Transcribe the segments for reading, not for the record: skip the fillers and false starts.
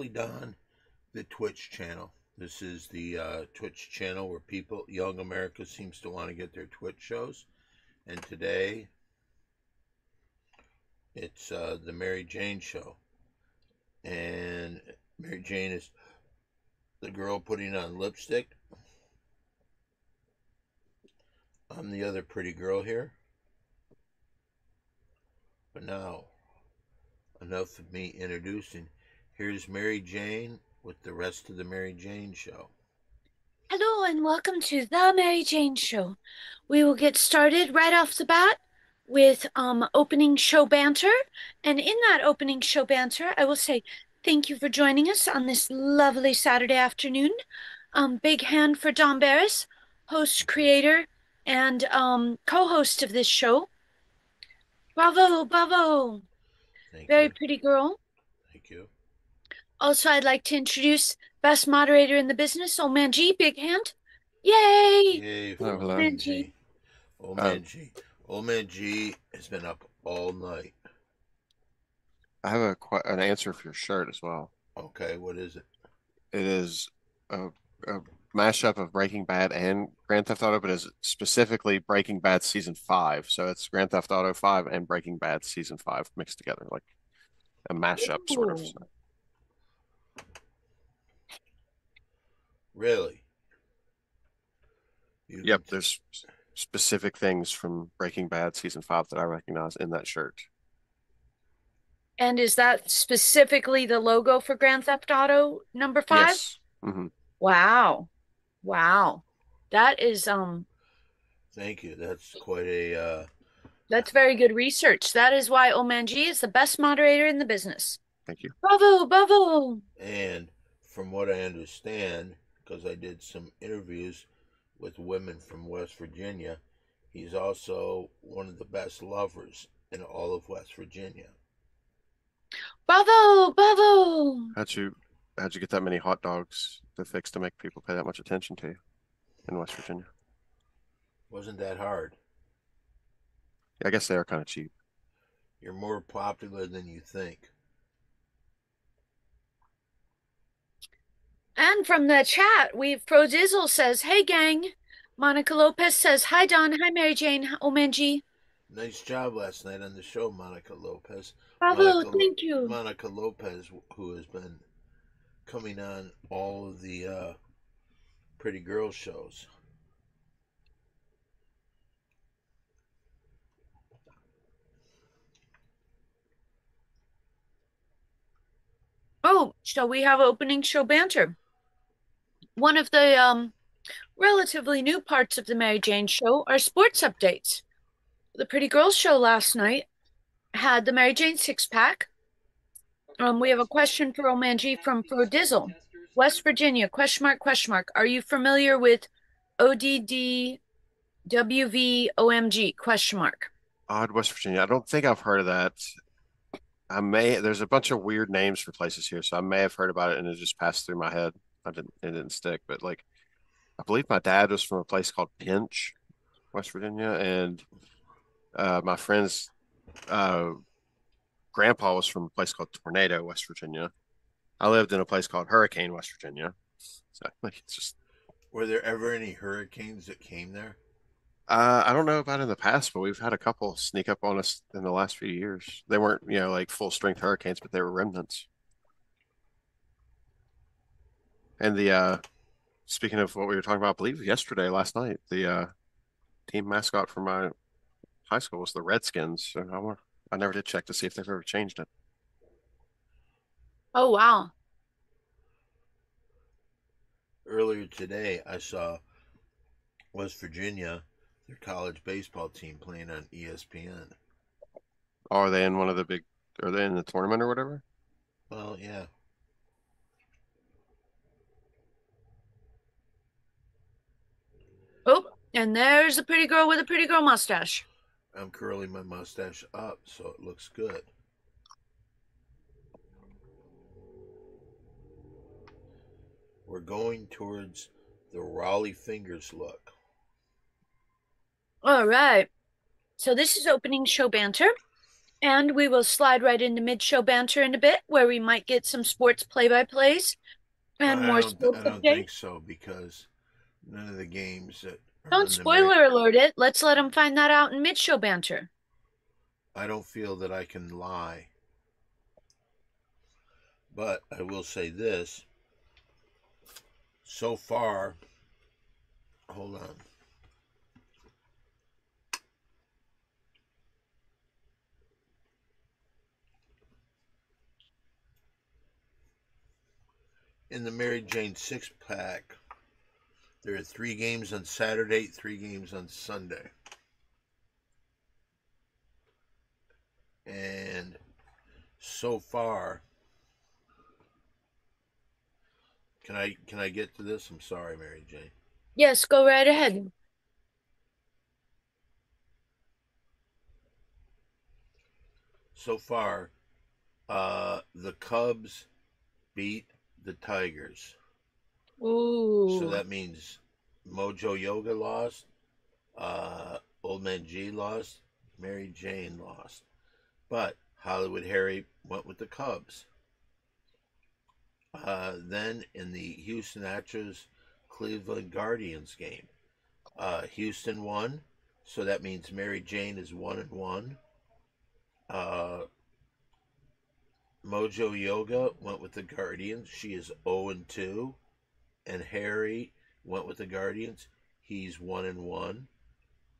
Curly Don, the Twitch channel. This is the Twitch channel where young America seems to want to get their Twitch shows. And today, it's the Mary Jane show. And Mary Jane is the girl putting on lipstick. I'm the other pretty girl here. But now, enough of me introducing. Here's Mary Jane with the rest of the Mary Jane show. Hello and welcome to the Mary Jane Show. We will get started right off the bat with opening show banter. And in that opening show banter, I will say thank you for joining us on this lovely Saturday afternoon. Big hand for Don Barris, host, creator, and co-host of this show. Bravo, bravo. Thank Very you. pretty girl. Thank you. Also, I'd like to introduce best moderator in the business, Old Man G. Big hand. Yay! Yay for Oh, Old hello. Man G. Old Uh, Man G. Old Man G has been up all night. I have an answer for your shirt as well. Okay, what is it? It is a mashup of Breaking Bad and Grand Theft Auto, but it's specifically Breaking Bad Season 5. So it's Grand Theft Auto 5 and Breaking Bad Season 5 mixed together, like a mashup sort of. Ooh. Really? Yep, there's specific things from Breaking Bad Season 5 that I recognize in that shirt. And is that specifically the logo for Grand Theft Auto number 5? Yes. Mm-hmm. Wow. Wow. That is Thank you. That's quite a that's very good research. That is why Oman G is the best moderator in the business. Thank you. Bravo, bravo. and from what I understand, because I did some interviews with women from West Virginia, he's also one of the best lovers in all of West Virginia. Bravo, bravo. How'd you get that many hot dogs to fix to make people pay that much attention to you in West Virginia? Wasn't that hard? Yeah, I guess they are kind of cheap. You're more popular than you think. And from the chat, we've Pro Dizzle says, "Hey gang." Monica Lopez says, "Hi Don, hi Mary Jane, Oman G." Nice job last night on the show, Monica Lopez. Bravo, thank you. Monica Lopez, who has been coming on all of the pretty girl shows. Oh, so we have opening show banter. One of the relatively new parts of the Mary Jane Show are sports updates. The Pretty Girls Show last night had the Mary Jane six pack. We have a question for Omanji from Pro Dizzle. West Virginia, question mark, question mark. Are you familiar with ODDWVOMG, question mark? Odd West Virginia. I don't think I've heard of that. There's a bunch of weird names for places here, so I may have heard about it and it just passed through my head. It didn't stick, but like I believe my dad was from a place called Pinch, West Virginia, and my friend's grandpa was from a place called Tornado, West Virginia. I lived in a place called Hurricane, West Virginia. So like it's just Were there ever any hurricanes that came there? I don't know about in the past, but we've had a couple sneak up on us in the last few years. They weren't, like full strength hurricanes, but they were remnants. And the speaking of what we were talking about, I believe yesterday, last night, the team mascot for my high school was the Redskins. So I never did check to see if they've ever changed it. Oh, wow. Earlier today, I saw West Virginia, their college baseball team, playing on ESPN. Are they in are they in the tournament or whatever? Well, yeah. Oh, and there's a pretty girl with a pretty girl mustache. I'm curling my mustache up so it looks good. We're going towards the Raleigh Fingers look. All right. So this is opening show banter. And we will slide right into mid-show banter in a bit, where we might get some sports play-by-plays and more I sports don't think updates. so because none of the games that are Don't on the Mary. spoiler alert it. Let's let them find that out in mid-show banter. I don't feel that I can lie, but I will say this: so far, hold on. In the Mary Jane six pack, there are 3 games on Saturday, 3 games on Sunday. And so far, can I get to this? I'm sorry, Mary Jane. Yes, go right ahead. So far, the Cubs beat the Tigers. Ooh. So that means Mojo Yoga lost, Old Man G lost, Mary Jane lost. But Hollywood Harry went with the Cubs. Then in the Houston Astros Cleveland Guardians game, Houston won, so that means Mary Jane is 1-1. Mojo Yoga went with the Guardians. She is 0-2. And Harry went with the Guardians. He's 1-1.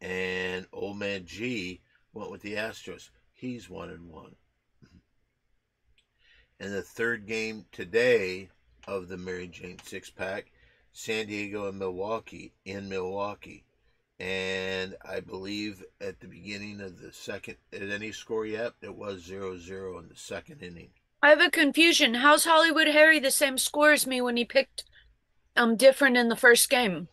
And Old Man G went with the Astros. He's 1-1. And the third game today of the Mary Jane six pack, San Diego and Milwaukee in Milwaukee. And I believe at the beginning of the second, at any score yet, it was 0-0 in the second inning. I have a confusion. How's Hollywood Harry the same score as me when he picked different in the first game?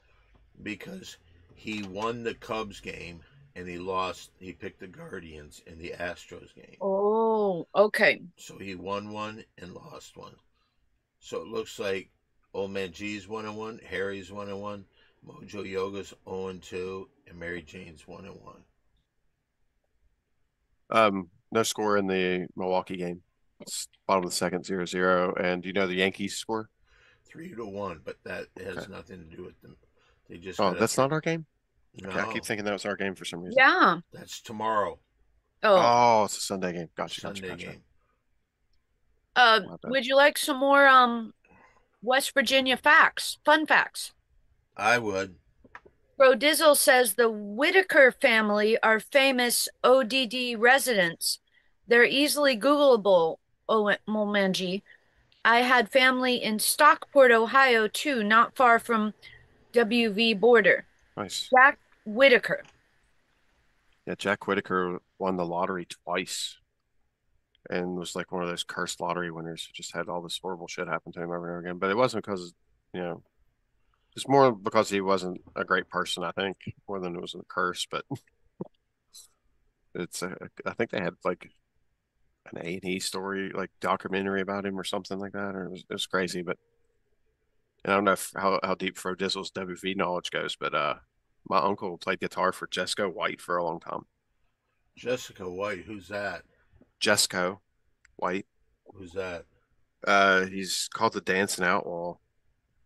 Because he won the Cubs game and he picked the Guardians in the Astros game. Oh, okay. So he won one and lost one. So it looks like Old Man G's 1-1, Harry's 1-1, Mojo Yoga's 0-2, and Mary Jane's 1-1. No score in the Milwaukee game. It's bottom of the second, 0-0. And do you know the Yankees score? 3-1, but that has Okay. nothing to do with them. They just Oh, got that's not our game? no. Okay, I keep thinking that was our game for some reason. Yeah. That's tomorrow. Oh. Oh, it's a Sunday game. Gotcha. Sunday game. Would you like some more West Virginia facts? Fun facts. I would. Bro Dizzle says the Whitaker family are famous ODD residents. They're easily Googleable, Momanji. I had family in Stockport, Ohio, too, not far from WV border. Nice. Jack Whitaker. Yeah, Jack Whitaker won the lottery twice and was like one of those cursed lottery winners who just had all this horrible shit happen to him over and over again. But it wasn't because, it's more because he wasn't a great person, I think, more than it was a curse. But I think they had like an A&E story, like documentary about him or something like that, or it was crazy. But and I don't know how deep Fro Dizzle's WV knowledge goes, but my uncle played guitar for Jesco White for a long time. Jessica White, who's that? Jesco White. Who's that? He's called the Dancing Outlaw.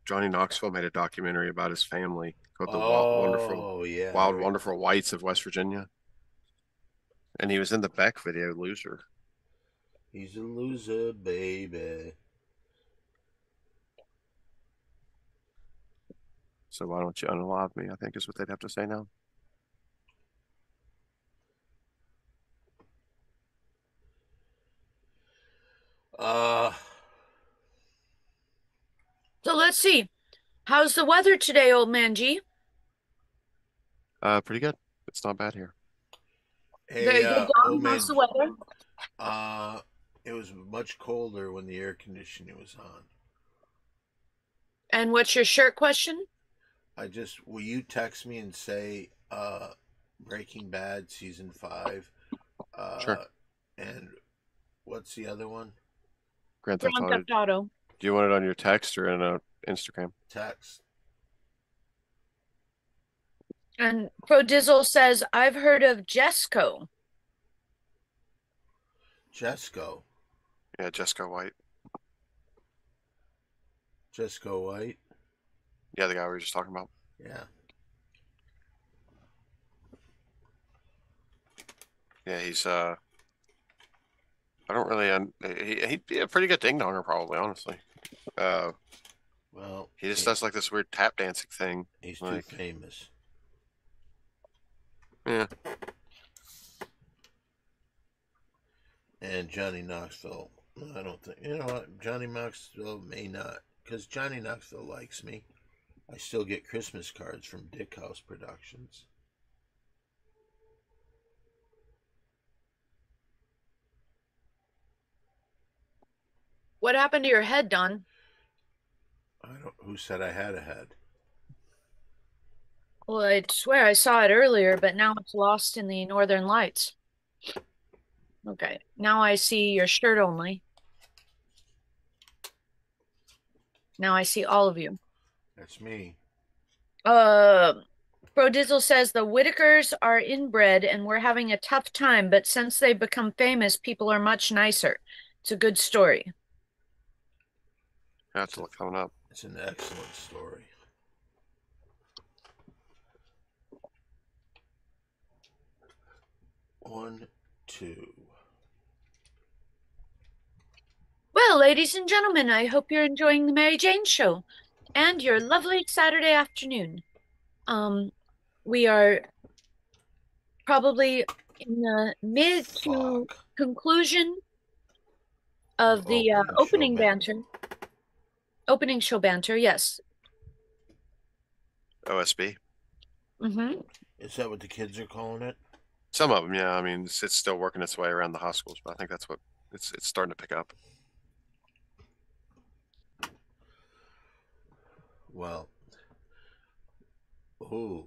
Johnny Knoxville made a documentary about his family called the Wild Wonderful Whites of West Virginia. And he was in the Beck video, Loser. He's a loser, baby. So why don't you unalive me, I think is what they'd have to say now. So let's see. How's the weather today, old man G? Pretty good. It's not bad here. Hey, Very good, Dom. How's the weather? It was much colder when the air conditioning was on. And what's your shirt question? Will you text me and say, Breaking Bad season 5? Sure. And what's the other one? Grand Theft Grand Auto. Theft Auto. Do you want it on your text or in a Instagram? Text. And Pro Dizzle says, I've heard of Jesco. Jesco. Yeah, Jesco White. Jesco White. Yeah, the guy we were just talking about. Yeah. Yeah, he's I don't really he'd be a pretty good ding donger probably, honestly. Uh, Well, he just does like this weird tap dancing thing. he's Like, too famous. yeah, And Johnny Knoxville. I don't think, you know what? Johnny Knoxville may not, because Johnny Knoxville likes me. I still get Christmas cards from Dick House Productions. What happened to your head, Don? I don't. Who said I had a head? Well, I swear I saw it earlier, but now it's lost in the northern lights. Okay, now I see your shirt only. Now I see all of you. That's me. Bro Dizzle says the Whitakers are inbred and we're having a tough time, but since they've become famous, people are much nicer. It's a good story. I have to look that one up. It's an excellent story. One, two. Well, ladies and gentlemen, I hope you're enjoying the Mary Jane Show and your lovely Saturday afternoon. We are probably in the mid to Fuck. conclusion of the opening banter. Opening show banter, yes. OSB. Mm-hmm. Is that what the kids are calling it? Some of them, yeah. I mean, it's still working its way around the high schools, but I think that's what it's starting to pick up. Well. Ooh.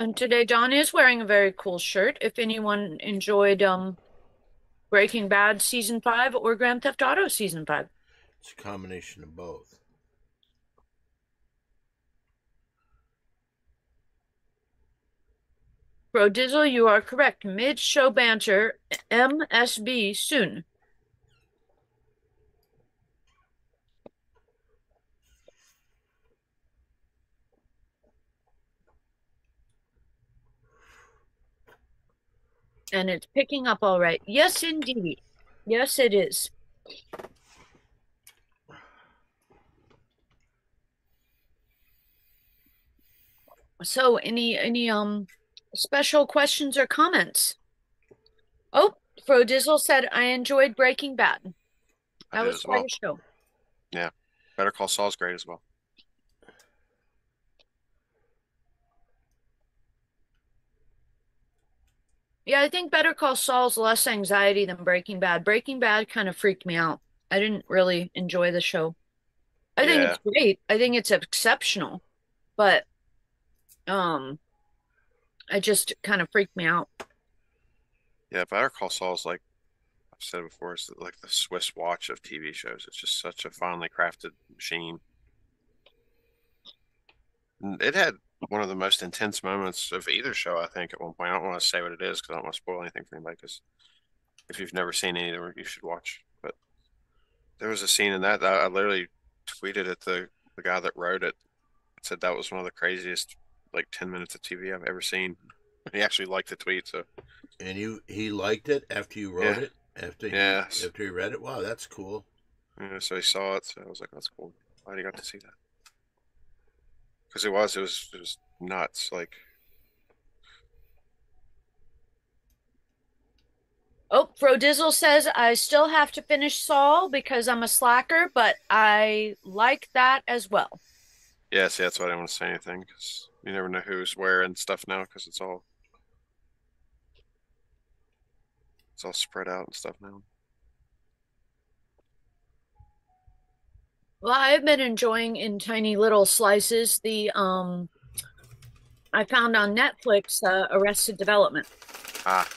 And today Don is wearing a very cool shirt. If anyone enjoyed Breaking Bad Season 5 or Grand Theft Auto Season 5. It's a combination of both. Bro Dizzle, you are correct. Mid-show banter, MSB soon. And it's picking up all right. Yes, indeed. Yes, it is. So, any special questions or comments? Oh, Fro Dizzle said I enjoyed Breaking Bad. I That did was as quite well. a show. Yeah, Better Call Saul's great as well. Yeah, I think Better Call Saul's less anxiety than Breaking Bad. Breaking Bad kind of freaked me out. I didn't really enjoy the show. I think Yeah, it's great. I think it's exceptional, but I just kind of freaked me out. yeah. Better Call Saul's like I've said before, it's like the Swiss watch of TV shows. It's just such a finely crafted machine. And it had one of the most intense moments of either show, I think, at one point. I don't want to say what it is because I don't want to spoil anything for anybody. Because if you've never seen either, you should watch. But there was a scene in that I literally tweeted at the guy that wrote it. Said that was one of the craziest like 10 minutes of TV I've ever seen. He actually liked the tweet, so And he liked it after you wrote yeah, it? After yes, after he read it? Wow, that's cool. yeah. So he saw it, so I was like, that's cool. Glad he got to see that because it was nuts. Like, Oh, Fro Dizzle says I still have to finish Saul because I'm a slacker, but I like that as well. yeah, see, that's why I didn't want to say anything because you never know who's where and stuff now because it's all spread out and stuff now. Well, I've been enjoying in tiny little slices the I found on Netflix Arrested Development. Ah,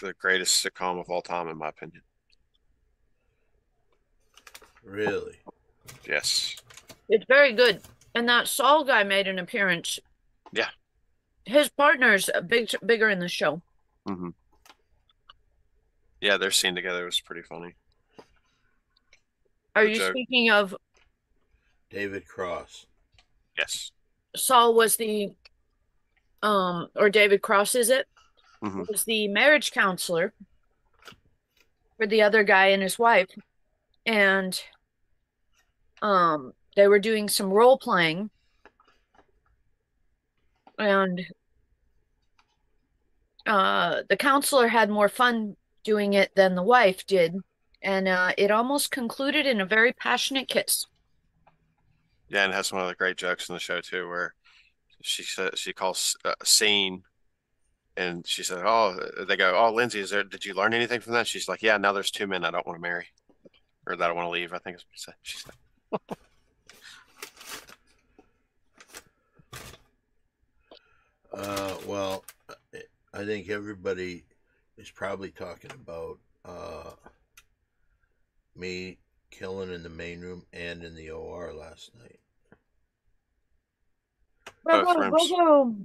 the greatest sitcom of all time, in my opinion. Really? Yes. It's very good. And that Saul guy made an appearance. Yeah. His partner's bigger in the show. Mm-hmm. Yeah, their scene together was pretty funny. Are The you joke. speaking of David Cross. Yes. Saul was the or David Cross is it? Hmm. Was the marriage counselor for the other guy and his wife. And they were doing some role playing and the counselor had more fun doing it than the wife did. And it almost concluded in a very passionate kiss. Yeah, and it has one of the great jokes in the show too, where she calls scene, and she said, "Oh," they go, "Oh, Lindsay, is there? Did you learn anything from that?" She's like, "Yeah, now there's two men I don't want to marry, or that I want to leave." I think is what she said. Well, I think everybody is probably talking about me killing in the main room and in the OR last night. Both Bravo, rooms. bravo.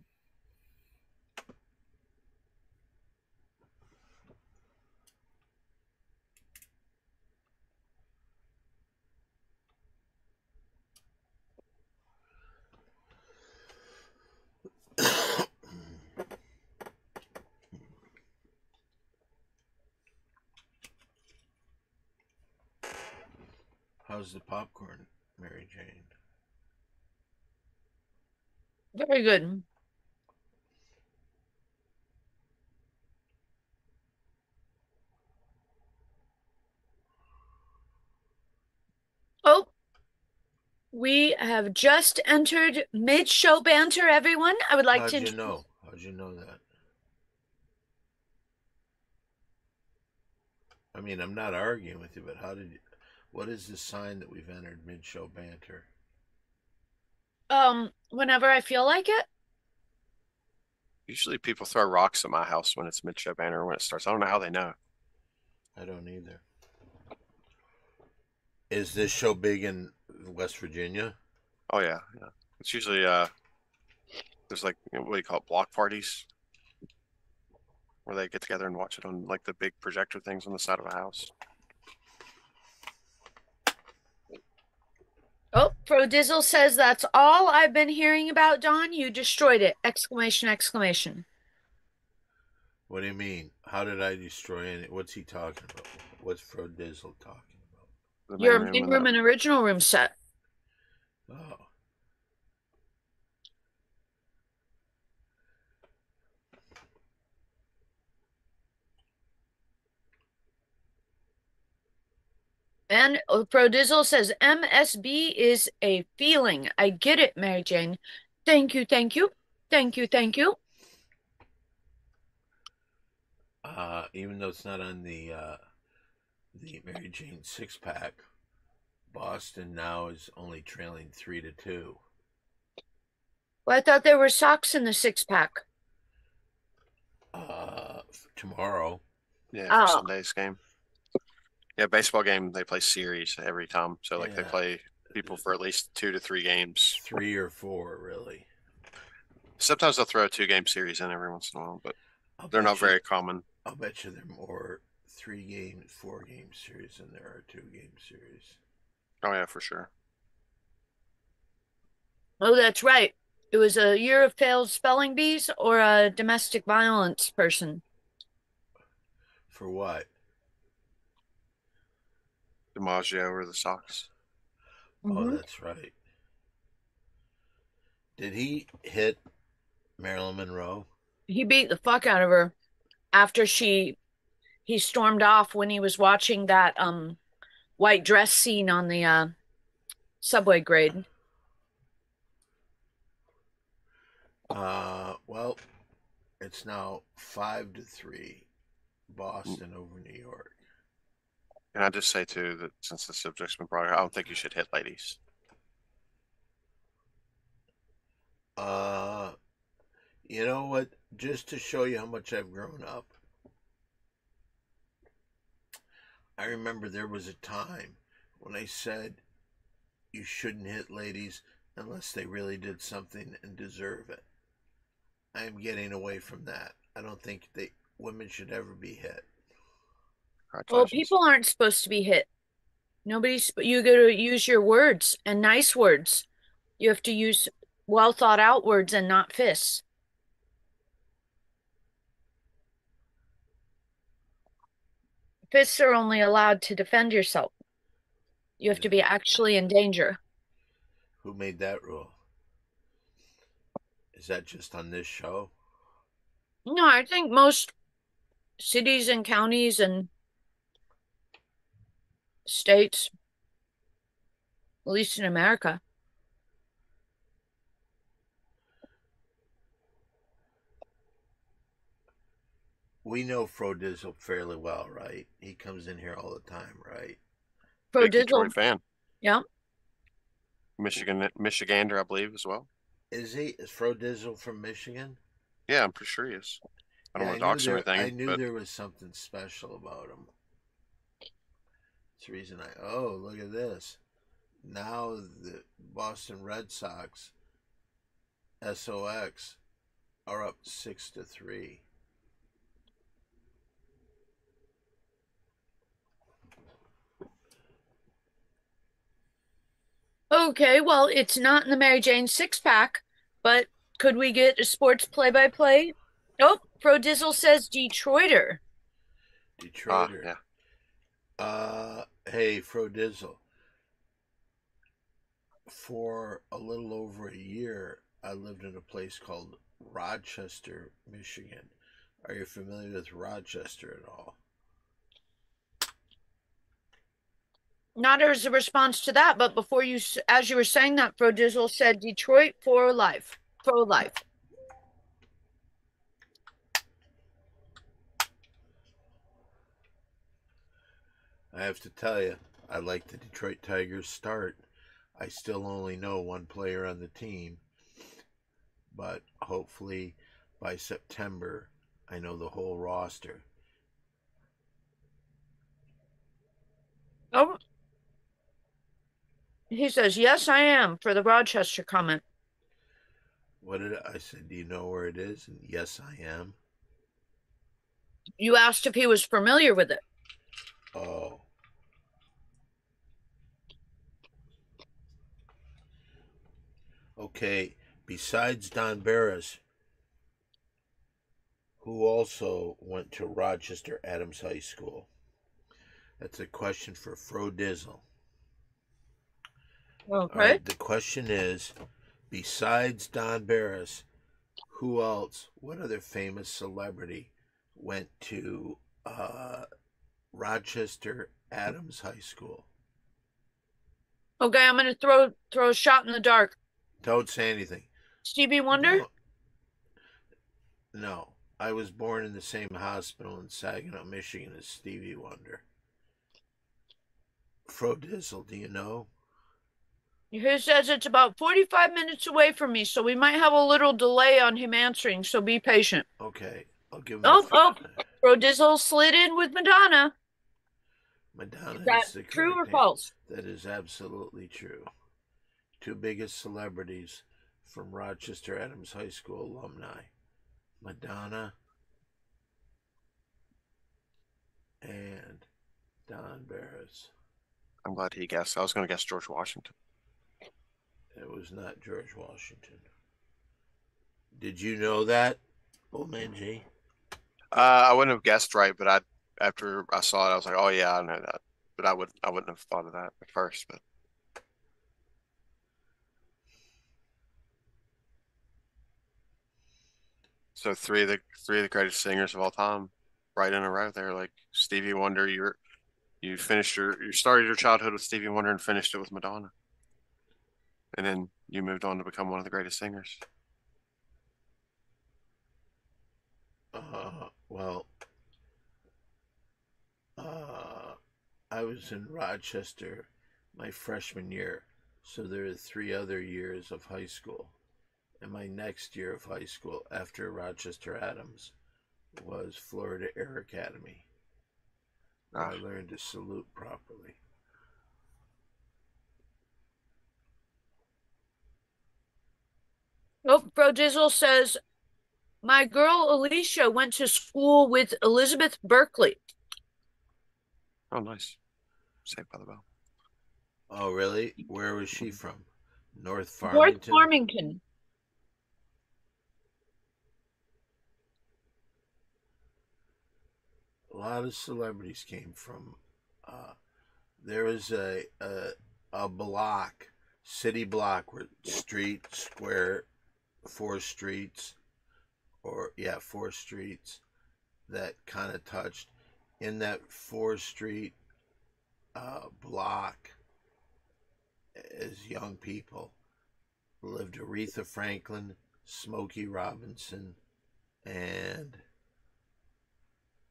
How's the popcorn, Mary Jane? Very good. Oh, we have just entered mid-show banter, everyone. I would like to How'd you introduce. know? How'd you know that? I mean, I'm not arguing with you, but how did you? What is the sign that we've entered mid-show banter? Whenever I feel like it. Usually people throw rocks at my house when it's mid-show banner when it starts. I don't know how they know. I don't either. Is this show big in West Virginia? Oh yeah, yeah. It's usually there's like what do you call it, block parties where they get together and watch it on like the big projector things on the side of a house. Oh, Frodizzle says that's all I've been hearing about, Dawn. You destroyed it! Exclamation, exclamation. What do you mean? How did I destroy it? What's he talking about? What's Frodizzle talking The main Your room main and the room and original room set. about? Oh, And Frodizzle says MSB is a feeling. I get it, Mary Jane. Thank you, thank you. Thank you, thank you. even though it's not on the Mary Jane six pack, Boston now is only trailing 3-2. Well, I thought there were socks in the six pack. Tomorrow. yeah for Oh, Sunday's game. Yeah, baseball game they play series every time, so like they Yeah, play people for at least 2 to 3 games. 3 or 4 really. Sometimes they'll throw a 2 game series in every once in a while, but I'll they're not bet you. very common. I'll bet you they're more 3 game, 4 game series than there are 2 game series. Oh yeah, for sure. oh, that's right. It was a year of failed spelling bees or a domestic violence person. For what? DiMaggio or the Sox. Oh, Hmm. that's right. Did he hit Marilyn Monroe? He beat the fuck out of her after he stormed off when he was watching that white dress scene on the subway grade. Well, it's now 5-3, Boston over New York. And I just say too that since the subject's been brought up, I don't think you should hit ladies. Uh, you know what? Just to show you how much I've grown up, I remember there was a time when I said you shouldn't hit ladies unless they really did something and deserve it. I am getting away from that. I don't think women should ever be hit. Well, Congratulations. people aren't supposed to be hit. You got to use your words and nice words. You have to use well thought out words and not fists. Fists are only allowed to defend yourself. You have to be actually in danger. Who made that rule? Is that just on this show? No, I think most cities and counties and states, at least in America. We know Fro Dizzle fairly well, right? He comes in here all the time, right? Pro Big Detroit Dizzle, fan. yeah. Michigander, I believe, as well. Is he? Is Fro Dizzle from Michigan? Yeah, I'm pretty sure he is. I don't Yeah, want to dox him or I anything, knew but there was something special about him. It's the reason I. Oh, look at this! Now the Boston Red Sox, SOX, are up 6-3. Okay, well, it's not in the Mary Jane six pack, but could we get a sports play-by-play? Oh, Pro Dizzle says Detroiter. Detroiter. yeah. Hey, Fro Dizzle. For a little over a year, I lived in a place called Rochester, Michigan. Are you familiar with Rochester at all? Not as a response to that, but before you, as you were saying that, Pro Dizzle said Detroit for life, pro life. I have to tell you, I like the Detroit Tigers start. I still only know one player on the team, but hopefully by September, I know the whole roster. Oh, he says, yes, I am, for the Rochester comment. What did I said? Do you know where it is? And yes, I am. You asked if he was familiar with it. Oh. Okay. Besides Don Barris, who also went to Rochester Adams High School? That's a question for Fro Dizzle. Okay. All right. The question is, besides Don Barris, who else? What other famous celebrity went to Rochester Adams High School? Okay, I'm gonna throw a shot in the dark. Don't say anything. Stevie Wonder? No. I was born in the same hospital in Saginaw, Michigan as Stevie Wonder. Fro Dizzle, do you know? He says it's about 45 minutes away from me, so we might have a little delay on him answering, so be patient. Okay, I'll give him. Oh, Pro Dizzle slid in with Madonna. Madonna Is that is the true or correct false? That is absolutely true. Two biggest celebrities from Rochester Adams High School alumni, Madonna and Don Barris. I'm glad he guessed. I was going to guess George Washington. It was not George Washington. Did you know that, Old Man G? I wouldn't have guessed right, but after I saw it, I was like, oh yeah, I know that. But I wouldn't have thought of that at first. But so three of the greatest singers of all time, right in a row there. Like Stevie Wonder, you started your childhood with Stevie Wonder and finished it with Madonna, and then you moved on to become one of the greatest singers. Well, I was in Rochester my freshman year, so there are 3 other years of high school. And my next year of high school after Rochester Adams was Florida Air Academy. I learned to salute properly. Oh, Bro Dizzle says, my girl Alicia went to school with Elizabeth Berkley. Oh, nice. Saved by the Bell. Oh, really? Where was she from? North North Farmington? Farmington. A lot of celebrities came from. Uh, there was a block, city block, where street, square, four streets, or yeah, four streets that kind of touched. In that four street block, as young people lived Aretha Franklin, Smokey Robinson, and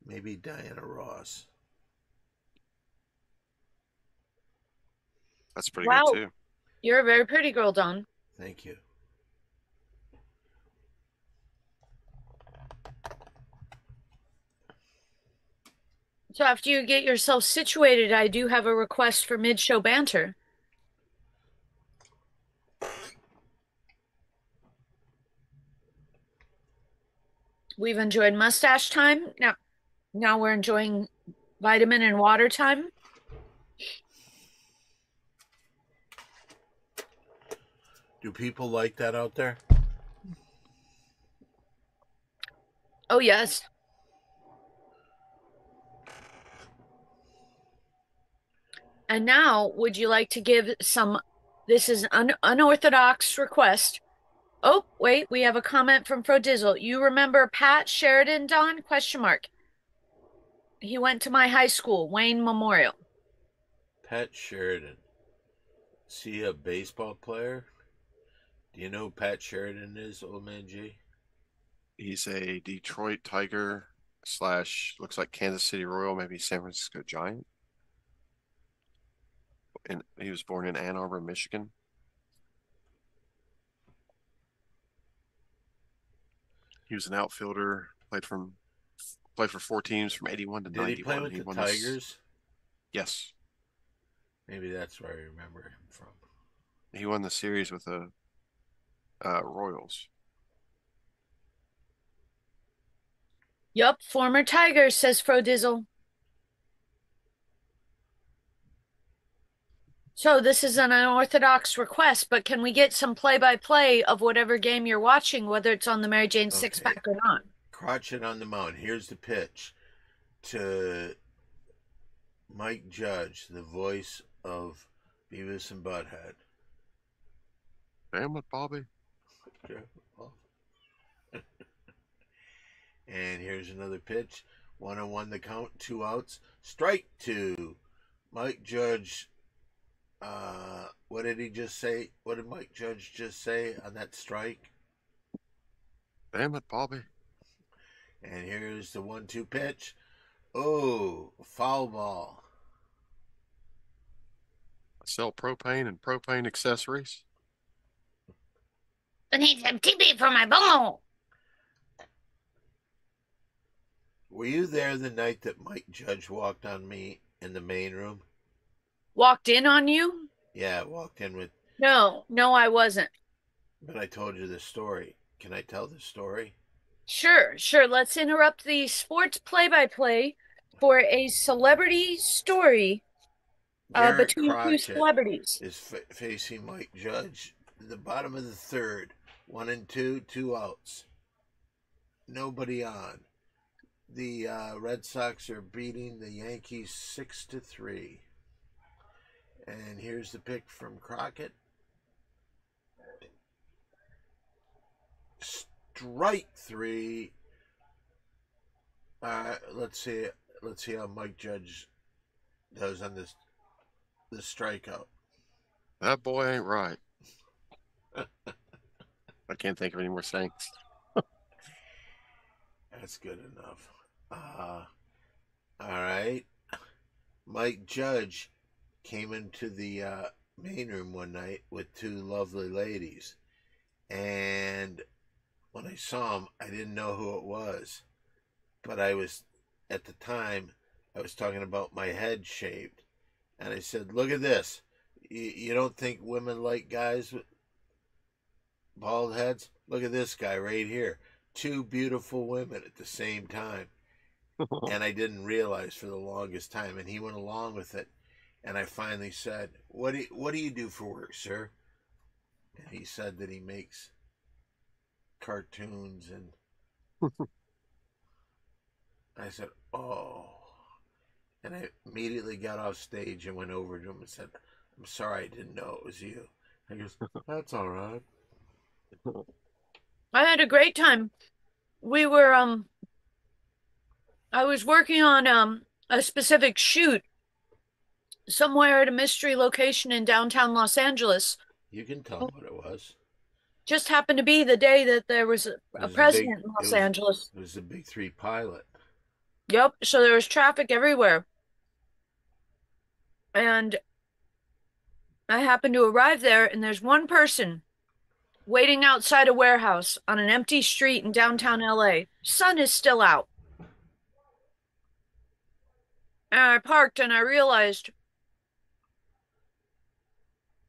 maybe Diana Ross. That's pretty good Wow, too. you're a very pretty girl, Don. Thank you. So after you get yourself situated, I do have a request for mid-show banter. We've enjoyed mustache time. Now we're enjoying vitamin and water time. Do people like that out there? Oh, yes. And now, would you like to give some? This is an unorthodox request. Oh, wait, we have a comment from Frodizzle. You remember Pat Sheridan, Don? Question mark. He went to my high school, Wayne Memorial. Pat Sheridan. Is he a baseball player? Do you know who Pat Sheridan is, old man G? He's a Detroit Tiger slash looks like Kansas City Royal, maybe San Francisco Giant. And he was born in Ann Arbor, Michigan. He was an outfielder, played for 4 teams from 81 to Did he play 91. with He the won Tigers? Yes. Maybe that's where I remember him from. He won the series with the Royals. Yup, former Tiger, says Frodizzle. So this is an unorthodox request, but can we get some play-by-play of whatever game you're watching, whether it's on the Mary Jane six-pack or not? Crotchet on the mound. Here's the pitch to Mike Judge, the voice of Beavis and Butthead. Damn it, Bobby. And here's another pitch. 1-1 the count, 2 outs. Strike 2. Mike Judge. What did he just say? What did Mike Judge just say on that strike? Damn it, Bobby. And here's the 1-2 pitch. Oh, foul ball. I sell propane and propane accessories. I need some TP for my bunghole. Were you there the night that Mike Judge walked on me in the main room? Walked in on you? Yeah, walked in with. No, I wasn't. But I told you the story. Can I tell the story? Sure. Let's interrupt the sports play-by-play for a celebrity story between two celebrities. Is facing Mike Judge. The bottom of the third, 1-2, 2 outs. Nobody on. The Red Sox are beating the Yankees 6-3. And here's the pick from Crockett. Strike 3. Let's see how Mike Judge does on this strikeout. That boy ain't right. I can't think of any more sayings. That's good enough. All right. Mike Judge came into the main room one night with 2 lovely ladies. And when I saw him, I didn't know who it was. But at the time, I was talking about my head shaved. And I said, look at this. You don't think women like guys with bald heads? Look at this guy right here. 2 beautiful women at the same time. and I didn't realize for the longest time. And he went along with it, and I finally said, what do you do for work, sir?" And he said that he makes cartoons, and I said, "Oh." And I immediately got off stage and went over to him and said, "I'm sorry, I didn't know it was you." He goes, "That's all right." I had a great time. We were I was working on a specific shoot somewhere at a mystery location in downtown Los Angeles. You can tell him what it was. Just happened to be the day that there was It a was the big. president in Los Angeles. It was the Big Three pilot. Yep, so there was traffic everywhere. And I happened to arrive there, and there's one person waiting outside a warehouse on an empty street in downtown LA. Sun is still out. And I parked and I realized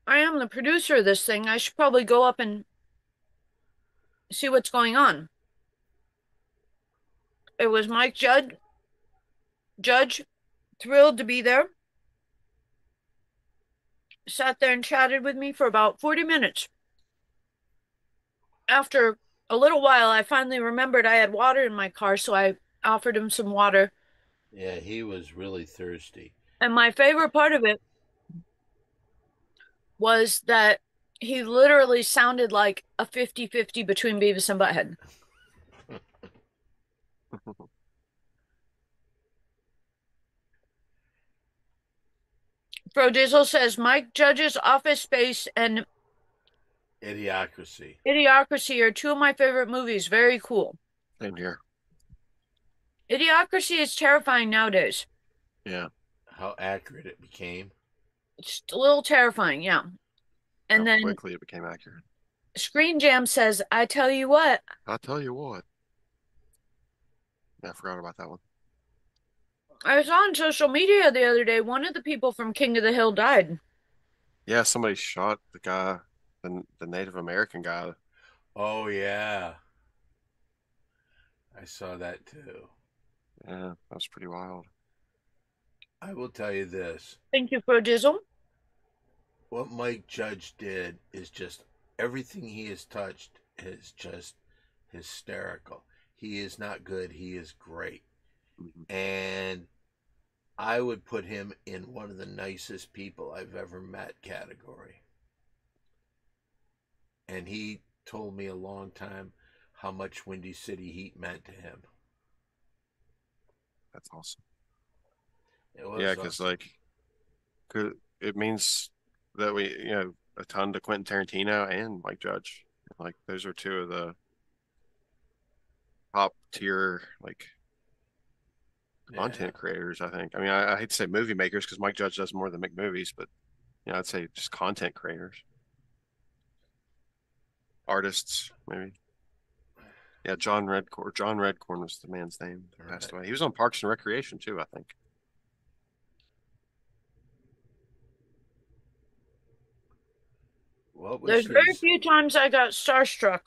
I am the producer of this thing. I should probably go up and see what's going on. It was Mike Judge, thrilled to be there. Sat there and chatted with me for about 40 minutes. After a little while, I finally remembered I had water in my car, so I offered him some water. Yeah, he was really thirsty. And my favorite part of it was that he literally sounded like a 50-50 between Beavis and Butthead. Fro Dizzle says Mike Judge's Office Space and Idiocracy. Idiocracy are two of my favorite movies. Very cool. Same here. Idiocracy is terrifying nowadays. Yeah. How accurate it became. It's a little terrifying, yeah. And How then quickly it became accurate. Screen Jam says, I tell you what. I'll tell you what. Yeah, I forgot about that one. I saw on social media the other day, one of the people from King of the Hill died. Yeah, somebody shot the guy, the Native American guy. Oh yeah, I saw that too. Yeah, that was pretty wild. I will tell you this. Thank you, Fro Dizzle. What Mike Judge did is just everything he has touched is just hysterical. He is not good, he is great. Mhm. And I would put him in one of the nicest people I've ever met category. And he told me a long time how much Windy City Heat meant to him. That's awesome. It was Yeah, because awesome. it means that a ton to Quentin Tarantino and Mike Judge. Like those are two of the top tier content creators, I think. I mean, I hate to say movie makers because Mike Judge does more than make movies, but I'd say just content creators, artists, maybe. Yeah, John Redcorn. John Redcorn was the man's name that passed away. He was on Parks and Recreation too, I think. There's very few times I got starstruck.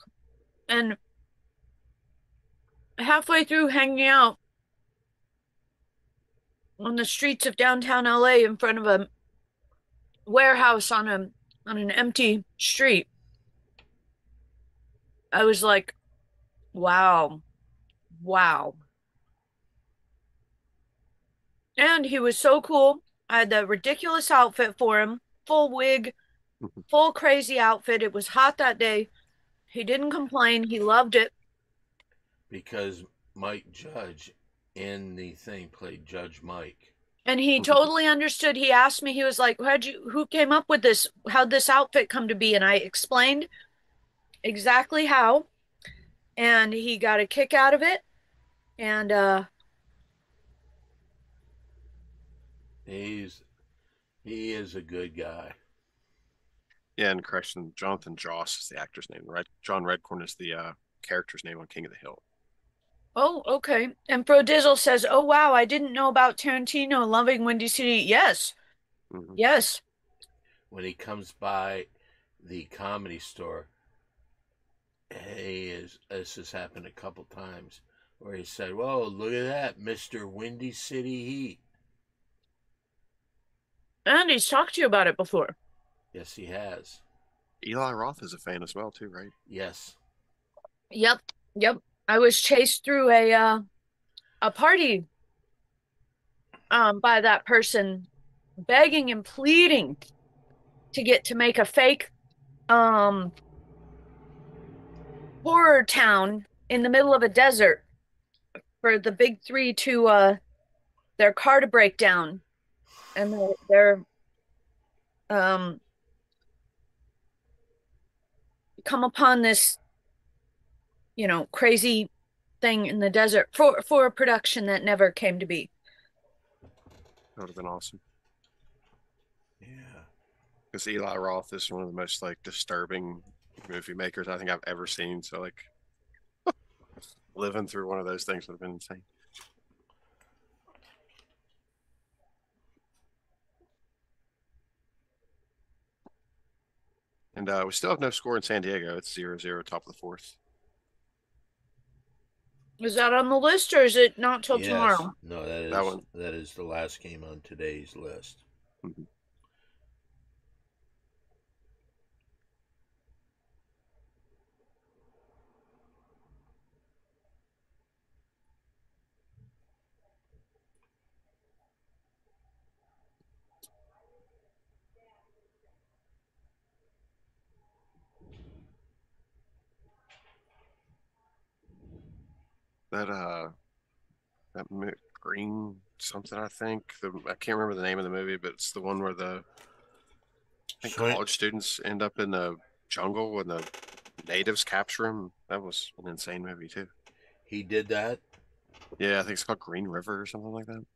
And halfway through hanging out on the streets of downtown LA in front of a warehouse on an empty street, I was like, wow. Wow. And he was so cool. I had that ridiculous outfit for him, full wig, full crazy outfit. It was hot that day. He didn't complain. He loved it. Because Mike Judge in the thing played Judge Mike. And he totally understood. He asked me, he was like, who came up with this? How'd this outfit come to be? And I explained exactly how. And he got a kick out of it. And he is a good guy. Yeah, and correction, Jonathan Joss is the actor's name, right? John Redcorn is the character's name on King of the Hill. oh, okay. And Fro Dizzle says, oh, wow, I didn't know about Tarantino loving Windy City. Yes. Mm-hmm. Yes. When he comes by the Comedy Store, this has happened a couple times. where he said, "Whoa, look at that, Mister Windy City Heat." And he's talked to you about it before. Yes, he has. Eli Roth is a fan as well, too, right? Yes. Yep, yep. I was chased through a party by that person, begging and pleading to get to make a fake um horror town in the middle of a desert for the big three to their car to break down, and they're um come upon this, crazy thing in the desert for a production that never came to be. That would have been awesome. Yeah. Because Eli Roth is one of the most like disturbing movie makers I think I've ever seen. So like living through one of those things would have been insane. And we still have no score in San Diego. It's 0-0, top of the fourth. Is that on the list, or is it not till Yes. tomorrow? No, That one. that is the last game on today's list. Mhm. That that Green something I think. I can't remember the name of the movie, but it's the one where I think Swing. college students end up in the jungle and the natives capture them. That was an insane movie too. He did that. Yeah, I think it's called Green River or something like that. I'm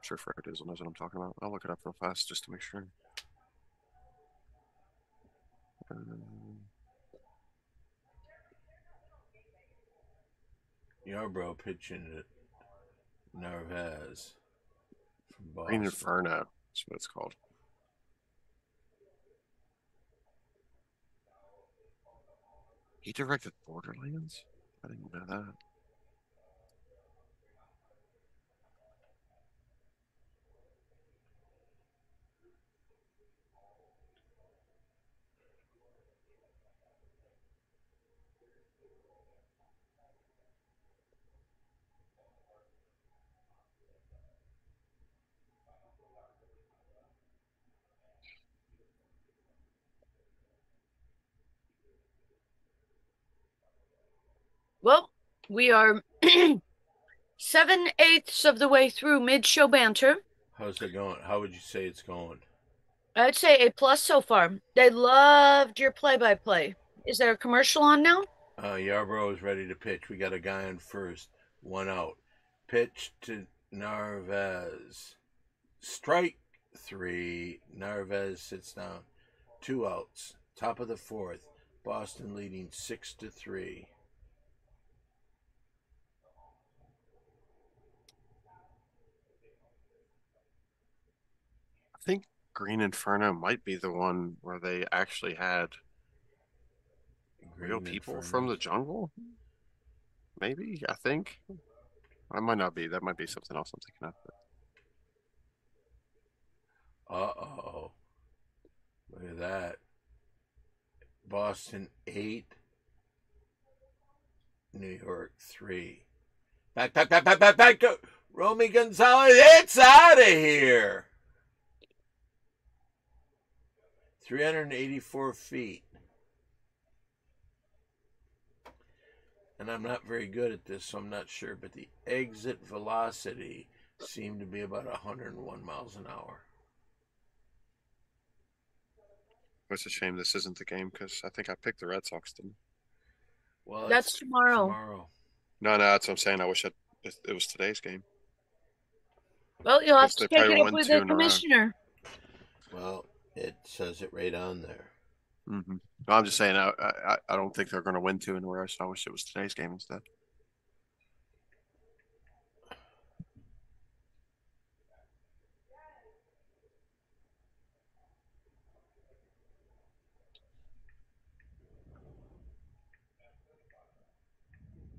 sure Fred Dizzle knows what I'm talking about. I'll look it up real fast just to make sure. Yarbrough pitching at Narvaez from Green Boston. Inferno is what it's called. He directed Borderlands? I didn't know that. Well, we are 7/8 of the way through mid-show banter. How's it going? How would you say it's going? I'd say A plus so far. They loved your play-by-play. Is there a commercial on now? Yarbrough is ready to pitch. We got a guy on first. One out. Pitch to Narvaez. Strike three. Narvaez sits down. Two outs. Top of the fourth. Boston leading 6-3. I think Green Inferno might be the one where they actually had real Green people Inferno. from the jungle. Maybe, I think. I might not be. That might be something else I'm thinking of. Uh-oh. Look at that. Boston 8. New York 3. Back to Romy Gonzalez. It's out of here. 384 feet. And I'm not very good at this, so I'm not sure, but the exit velocity seemed to be about 101 miles an hour. It's a shame this isn't the game because I think I picked the Red Sox, didn't I? Well, That's it's tomorrow. No, that's what I'm saying. I wish it was today's game. Well, you'll have Because to they take probably it up won with two the in a row. commissioner. Well, it says it right on there. Mm-hmm. I'm just saying, I don't think they're going to win two in a row, so I wish it was today's game instead.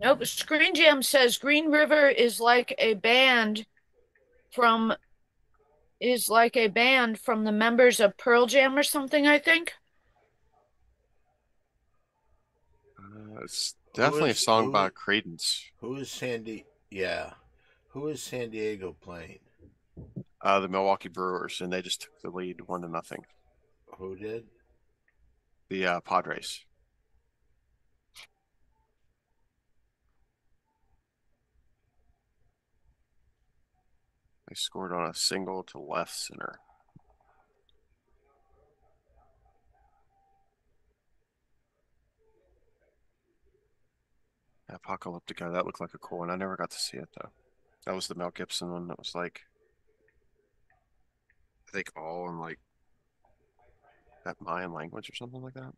Nope. Screen Jam says Green River from is like a band from the members of Pearl Jam or something, I think. It's Who definitely a is song who by Credence. who is Sandy? Yeah, who is San Diego playing? The Milwaukee Brewers, and they just took the lead 1-0. Who did? The Padres. They scored on a single to left center. Apocalyptica, that looked like a cool one. I never got to see it though. That was the Mel Gibson one that was like, I think all in like that Mayan language or something like that.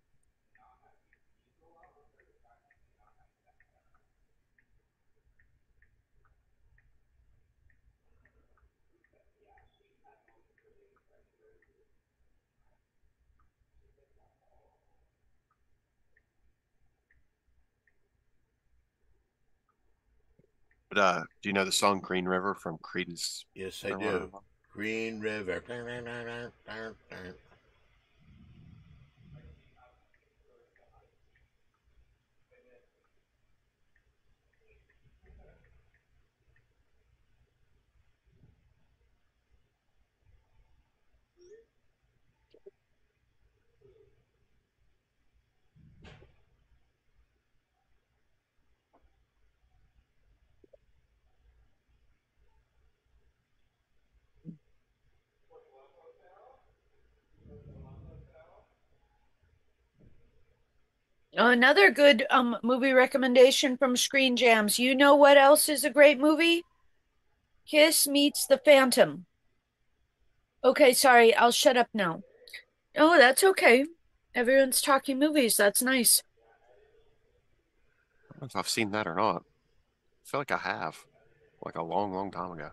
But do you know the song Green River from Creedence Yes, I Clearwater? do. Green River. Another good movie recommendation from Screen Jams. You know what else is a great movie? Kiss Meets the Phantom. Okay, sorry, I'll shut up now. Oh, that's okay. Everyone's talking movies. That's nice. I don't know if I've seen that or not. I feel like I have, like a long, long time ago.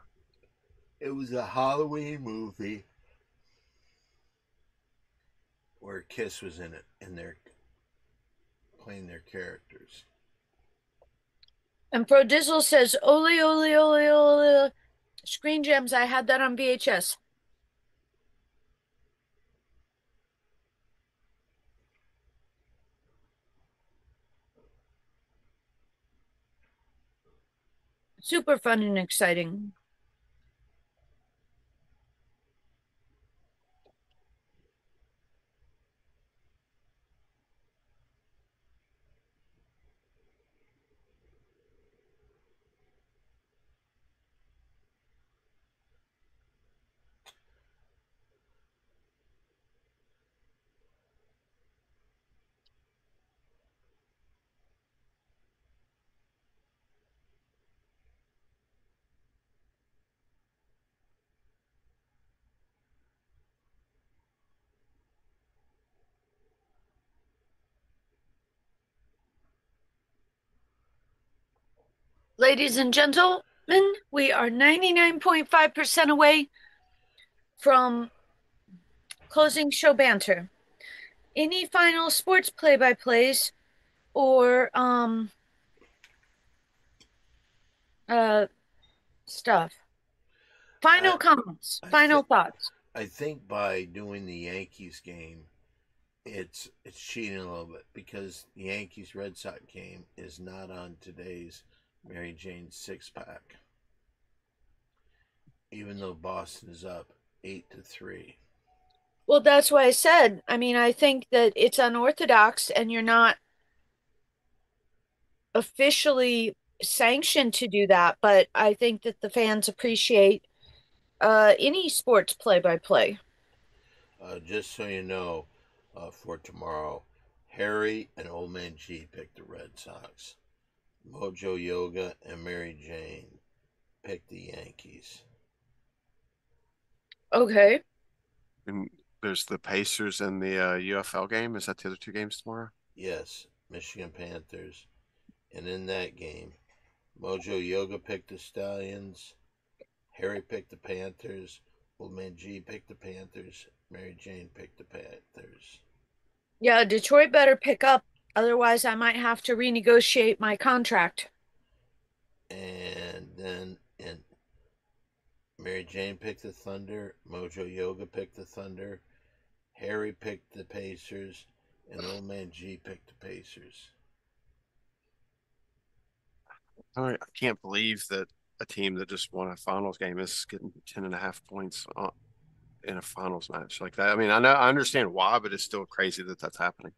It was a Halloween movie where Kiss was in it, and they're playing their characters. And Prodizzle says, "Ole, ole, ole, ole." Screen Gems. I had that on VHS. Super fun and exciting. Ladies and gentlemen, we are 99.5% away from closing show banter. Any final sports play-by-plays or uh stuff? I Final comments, I final think thoughts. I think by doing the Yankees game, it's cheating a little bit because the Yankees Red Sox game is not on today's Mary Jane six pack, even though Boston is up 8-3. Well, that's why I said, I mean, I think that it's unorthodox and you're not officially sanctioned to do that, but I think that the fans appreciate any sports play-by-play. Just so you know, for tomorrow, Harry and Old Man G picked the Red Sox. Mojo Yoga and Mary Jane picked the Yankees. Okay. And there's the Pacers and the UFL game. Is that the other two games tomorrow? Yes, Michigan Panthers. And in that game, Mojo Yoga picked the Stallions. Harry picked the Panthers. Old Man G picked the Panthers. Mary Jane picked the Panthers. Yeah, Detroit better pick up, otherwise I might have to renegotiate my contract. and then Mary Jane picked the Thunder, Mojo Yoga picked the Thunder, Harry picked the Pacers, and Old Man G picked the Pacers. I can't believe that a team that just won a finals game is getting 10.5 points in a finals match like that. I mean, I understand why, but it's still crazy that that's happening.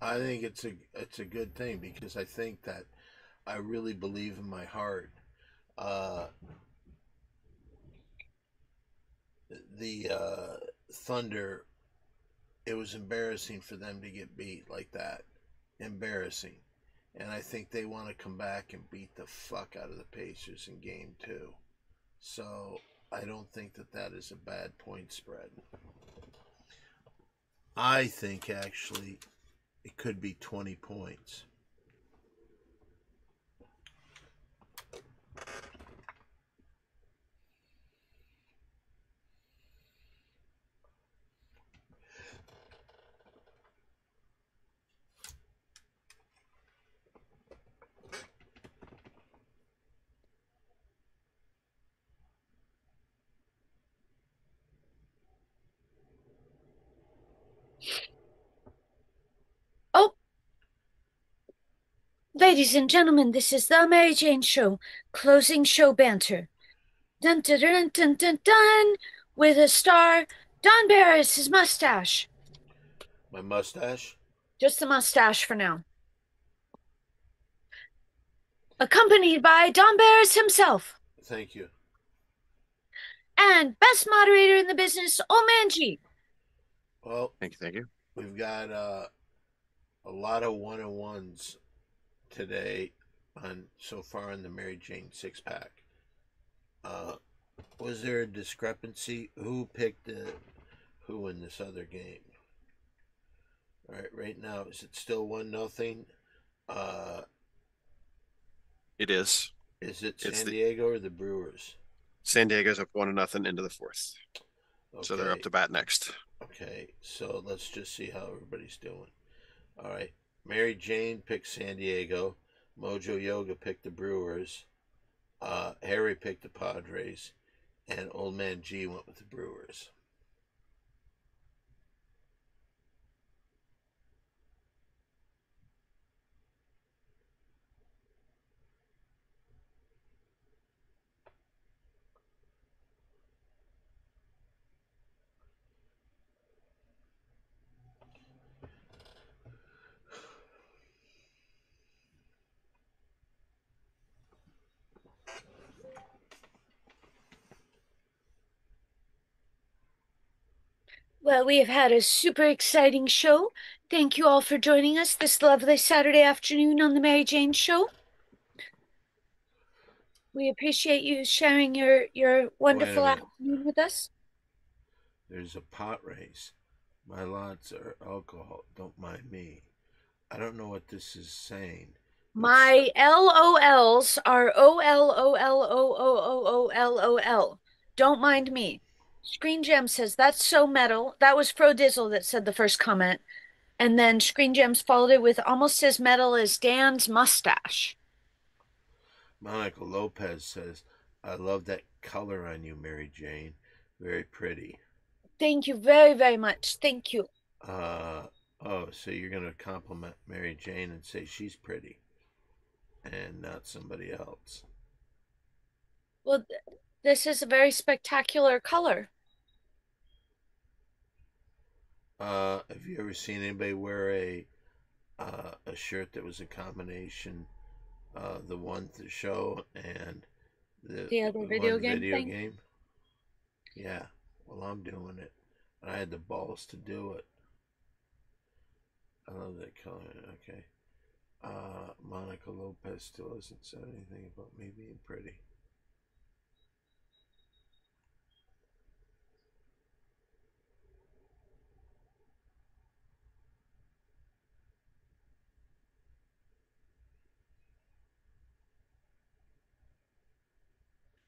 I think it's a good thing because I think that I really believe in my heart. Uh, the Thunder, it was embarrassing for them to get beat like that. Embarrassing. And I think they want to come back and beat the fuck out of the Pacers in game two. So I don't think that that is a bad point spread. I think actually it could be 20 points. Oh, ladies and gentlemen, this is the Mary Jane Show, closing show banter. Dun dun dun dun dun dun, with a star, Don Barris, his mustache. My mustache? Just the mustache for now. Accompanied by Don Barris himself. Thank you. And best moderator in the business, Omanji. Well, Thank you. we've got a lot of one-on-ones today on so far in the Mary Jane six pack. Was there a discrepancy? Who picked who in this other game? All right now is it still 1-0? It is. Is it It's San the Diego or the Brewers? San Diego's up 1-0 into the fourth, so they're up Okay, to bat next. okay. So let's just see how everybody's doing. All right, Mary Jane picked San Diego. Mojo Yoga picked the Brewers. Harry picked the Padres, and Old Man G went with the Brewers. Well, we have had a super exciting show. Thank you all for joining us this lovely Saturday afternoon on the Mary Jane Show. We appreciate you sharing your Wait a wonderful minute. afternoon with us. There's a pot race. My lots are alcohol. Don't mind me. I don't know what this is saying. My LOLs are OLOLOOOOLOL. Don't mind me. Screen Gem says that's so metal. That was Fro Dizzle that said the first comment. And then Screen Gems followed it with almost as metal as Dan's mustache. Monica Lopez says, I love that color on you, Mary Jane. Very pretty. Thank you very, very much. Thank you. Oh, so you're going to compliment Mary Jane and say she's pretty and not somebody else. Well, this is a very spectacular color. Have you ever seen anybody wear a shirt that was a combination, the one to show and The other video one game video thing? game? Yeah. Well, I'm doing it. I had the balls to do it. I love that color. Okay. Monica Lopez still hasn't said anything about me being pretty.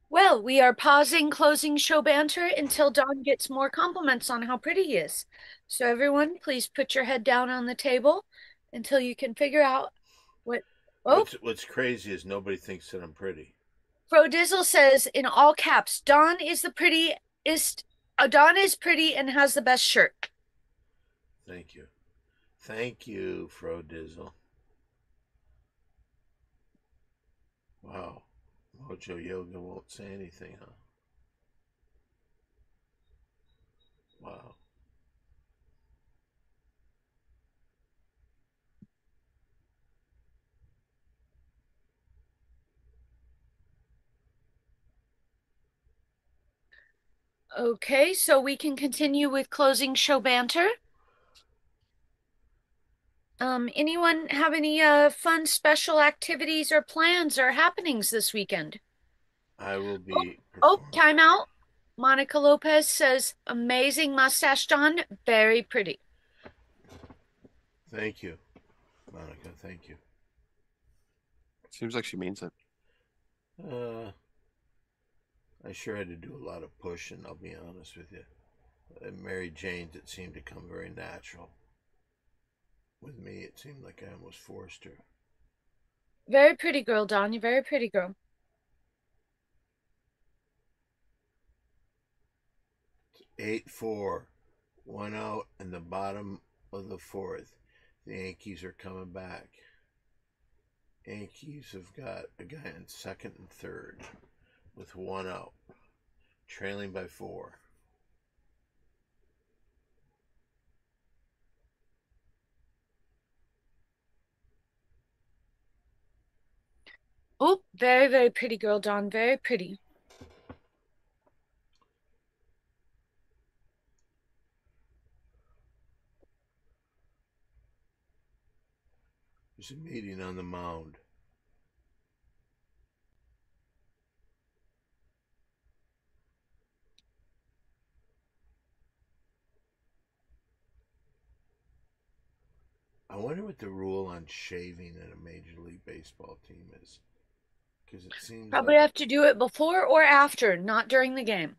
Well, we are pausing closing show banter until Don gets more compliments on how pretty he is. So everyone, please put your head down on the table until you can figure out what Oh, What's crazy is nobody thinks that I'm pretty. Fro Dizzle says in all caps, Dawn is the prettiest. Dawn is pretty and has the best shirt. Thank you. Thank you, Fro Dizzle. Wow. Mojo Yoga won't say anything, huh? Wow. Okay, so we can continue with closing show banter. Anyone have any fun special activities or plans or happenings this weekend? I will Oh, be oh, performing. time out. Monica Lopez says, amazing mustache, Dawn. Very pretty. Thank you, Monica. Thank you. Seems like she means it. Uh, I sure had to do a lot of pushing, I'll be honest with you. Mary Jane's, it seemed to come very natural. With me, it seemed like I almost forced her. Very pretty girl, Dawn. You're very pretty girl. 8-4, 1 out in the bottom of the fourth. The Yankees are coming back. Yankees have got a guy in second and third with 1 out, trailing by 4. Oh, very, very pretty girl, Dawn. Very pretty. There's a meeting on the mound. I wonder what the rule on shaving in a Major League Baseball team is. Because it seems Probably like, have to do it before or after, not during the game.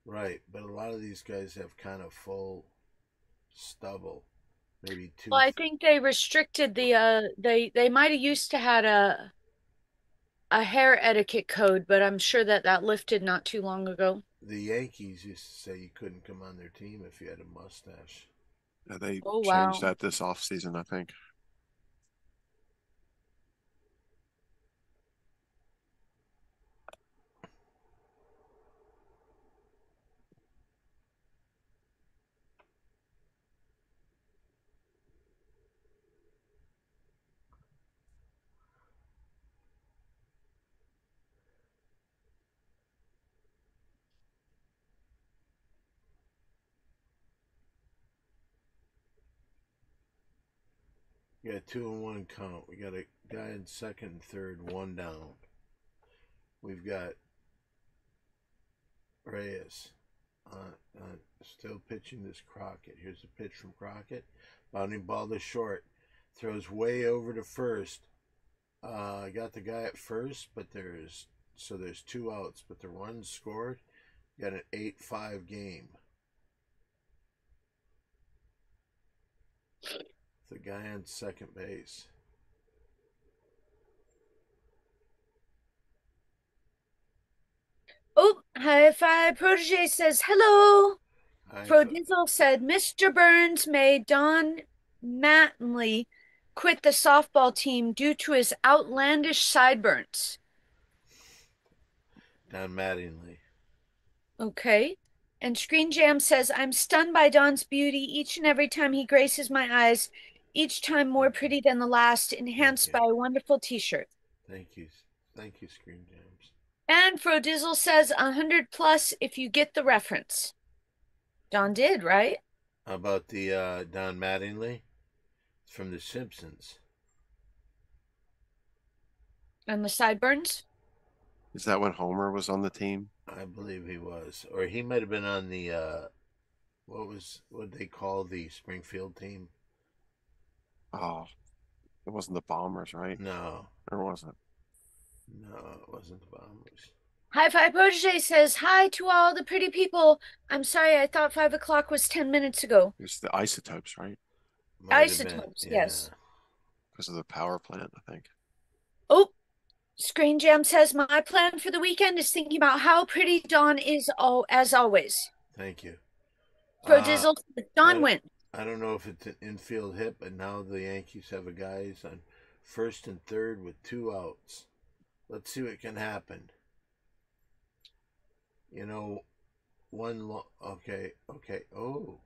right, but a lot of these guys have kind of full stubble. Maybe two. Well, I think they restricted the they might have used to had a hair etiquette code, but I'm sure that that lifted not too long ago. The Yankees used to say you couldn't come on their team if you had a mustache. Yeah, they Oh changed wow. that this off season, I think. You got 2-1 count. We got a guy in second and third, 1 down. We've got Reyes still pitching this Crockett. Here's a pitch from Crockett. Bounding ball to short. Throws way over to first. Got the guy at first, but there's 2 outs, but the runs scored. Got an 8-5 game. The guy on second base. Oh, High Five Protege says hello. I Frodizzle said Mr. Burns made Don Mattingly quit the softball team due to his outlandish sideburns. Don Mattingly. Okay. And Screen Jam says, I'm stunned by Don's beauty each and every time he graces my eyes, each time more pretty than the last, enhanced by a wonderful t-shirt. Thank you. Thank you, Screen Jams. And Frodizzle says 100 plus if you get the reference. Don did, right? How about the Don Mattingly? It's from The Simpsons. And the sideburns? Is that when Homer was on the team? I believe he was. Or he might have been on the, what they call the Springfield team? Oh, it wasn't the Bombers, right? No. Or was it? No, it wasn't the Bombers. High Five Protege says, hi to all the pretty people. I'm sorry, I thought 5 o'clock was 10 minutes ago. It's the Isotopes, right? Might have been. Isotopes, Yeah. yes. Because of the power plant, I think. Oh, Screen Jam says my plan for the weekend is thinking about how pretty Dawn is as always. Thank you. Pro Uh, Dizzle says I Dawn don't, wins. I don't know if it's an infield hit, but now the Yankees have a guys on first and third with 2 outs. Let's see what can happen. You know, okay, okay. Oh,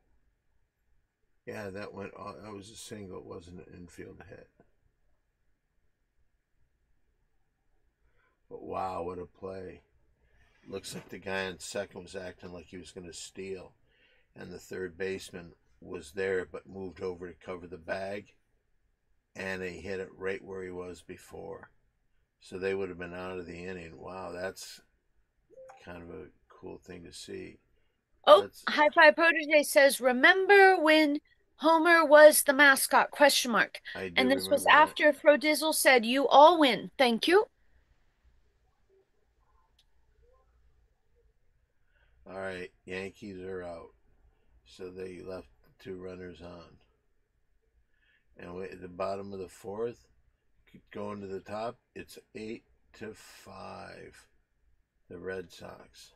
yeah, that went. That was a single. It wasn't an infield hit. But wow, what a play! Looks like the guy on second was acting like he was going to steal, and the third baseman was there but moved over to cover the bag, and he hit it right where he was before. So they would have been out of the inning. Wow, that's kind of a cool thing to see. Oh, Let's. High Five Protege says, remember when Homer was the mascot? Question mark. I do And this was remember that. after Pro Dizzle said, you all win. Thank you. All right, Yankees are out, so they left the 2 runners on, and we, at the bottom of the fourth, going to the top, it's 8-5. The Red Sox.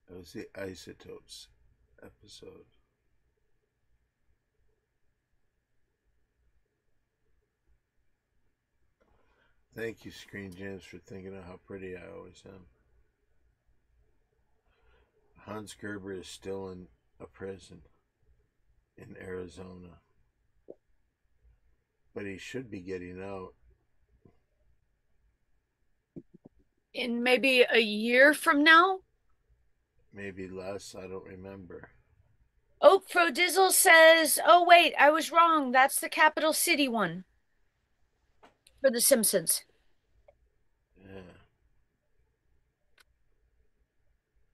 That was the Isotopes episode. Thank you, Screen Gems, for thinking of how pretty I always am. Hans Gerber is still in a prison in Arizona, but he should be getting out. In maybe a year from now. Maybe less, I don't remember. Oh, Pro Dizzle says, oh, wait, I was wrong. That's the capital city one for The Simpsons. Yeah.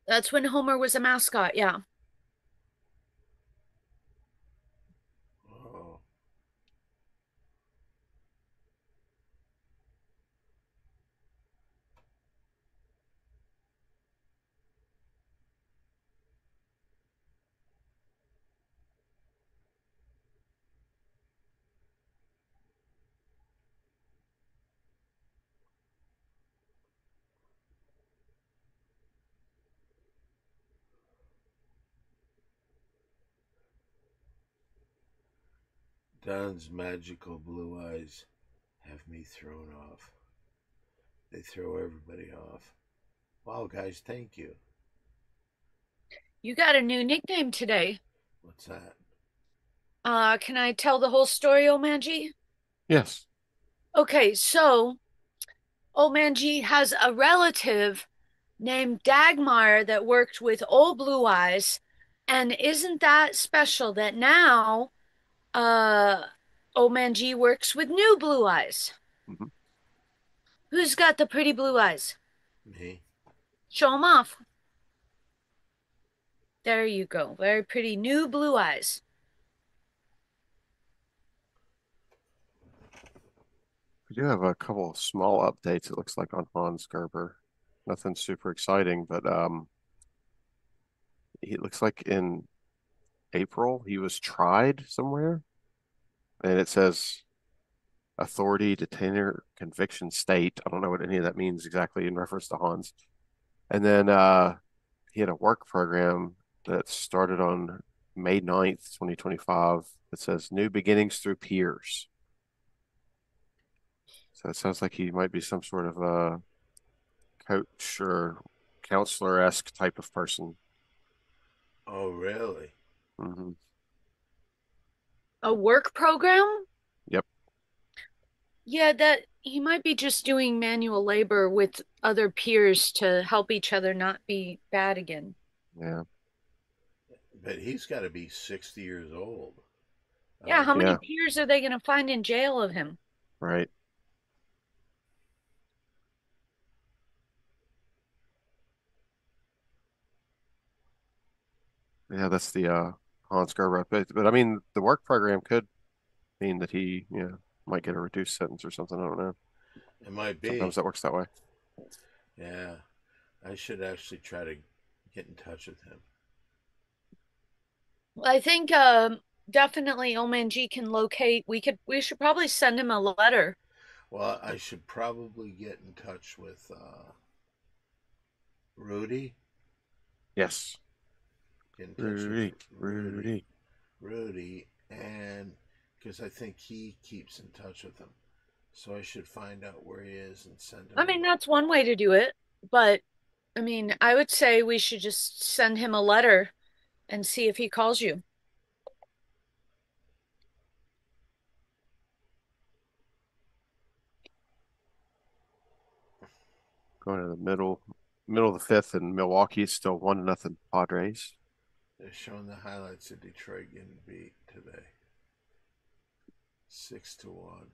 That's when Homer was a mascot. Yeah. Oh. Don's magical blue eyes have me thrown off. They throw everybody off. Wow, guys, thank you. You got a new nickname today. What's that? Can I tell the whole story, Omanji? Yes. Okay, so Omanji has a relative named Dagmar that worked with Old Blue Eyes. And isn't that special that now uh Omanji works with New Blue Eyes? Mhm. Who's got the pretty blue eyes? Me? Show them off. There you go. Very pretty new blue eyes. We do have a couple of small updates, it looks like, on Hans Gerber. Nothing super exciting, but it looks like in April he was tried somewhere, and it says authority, detainer, conviction, state. I don't know what any of that means exactly in reference to Hans. And then he had a work program that started on May 9th, 2025 that says new beginnings through peers. So it sounds like he might be some sort of a coach or counselor-esque type of person. Oh, really? Hmm. A work program? Yep. Yeah, that he might be just doing manual labor with other peers to help each other not be bad again. Yeah. But he's got to be 60 years old. Yeah, how many Yeah. peers are they going to find in jail of him? Right. Yeah, that's the Hans Gerber. But I mean, the work program could mean that he, might get a reduced sentence or something. I don't know. It might Sometimes be. that works that way. Yeah. I should actually try to get in touch with him. Well, I think definitely Omanji can locate. We should probably send him a letter. Well, I should probably get in touch with Rudy. Yes. Get in touch with Rudy, Rudy. Rudy, and because I think he keeps in touch with him. So I should find out where he is and send him I mean, a. that's one way to do it, but I mean, I would say we should just send him a letter and see if he calls you. Going to the middle of the fifth, and Milwaukee is still 1-0 Padres. They're showing the highlights of Detroit getting beat today, 6-1.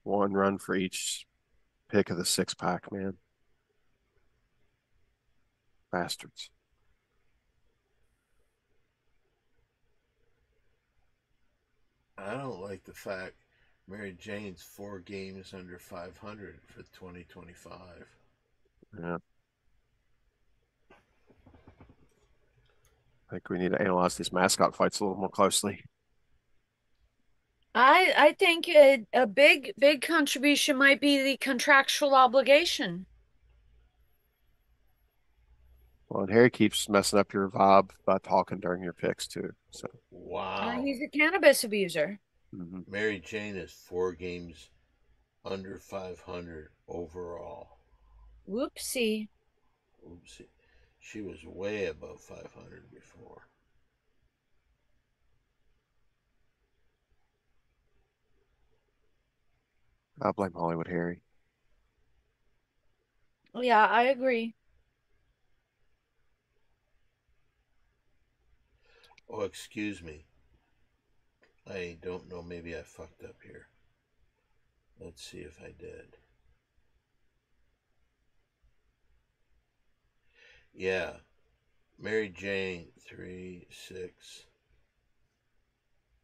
One run for each pick of the six pack, man. Bastards. I don't like the fact Mary Jane's 4 games under 500 for 2025. Yeah. I think we need to analyze these mascot fights a little more closely. I think a big contribution might be the contractual obligation. Well, and Harry keeps messing up your vibe by talking during your picks too. So, Wow. He's a cannabis abuser. mhm. Mary Jane is 4 games under 500 overall. Whoopsie. Oopsie. She was way above 500 before. I blame Hollywood Harry. Yeah, I agree. Oh, excuse me. I don't know. Maybe I fucked up here. Let's see if I did. Yeah. Mary Jane, 3-6.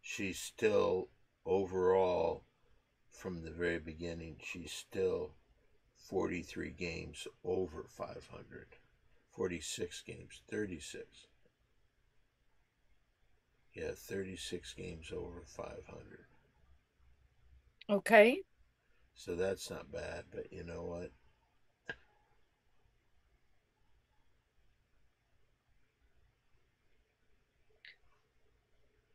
She's still, overall, from the very beginning, she's still 43 games over 500. 46 games, 36. Yeah, 36 games over 500. Okay. So that's not bad, but you know what?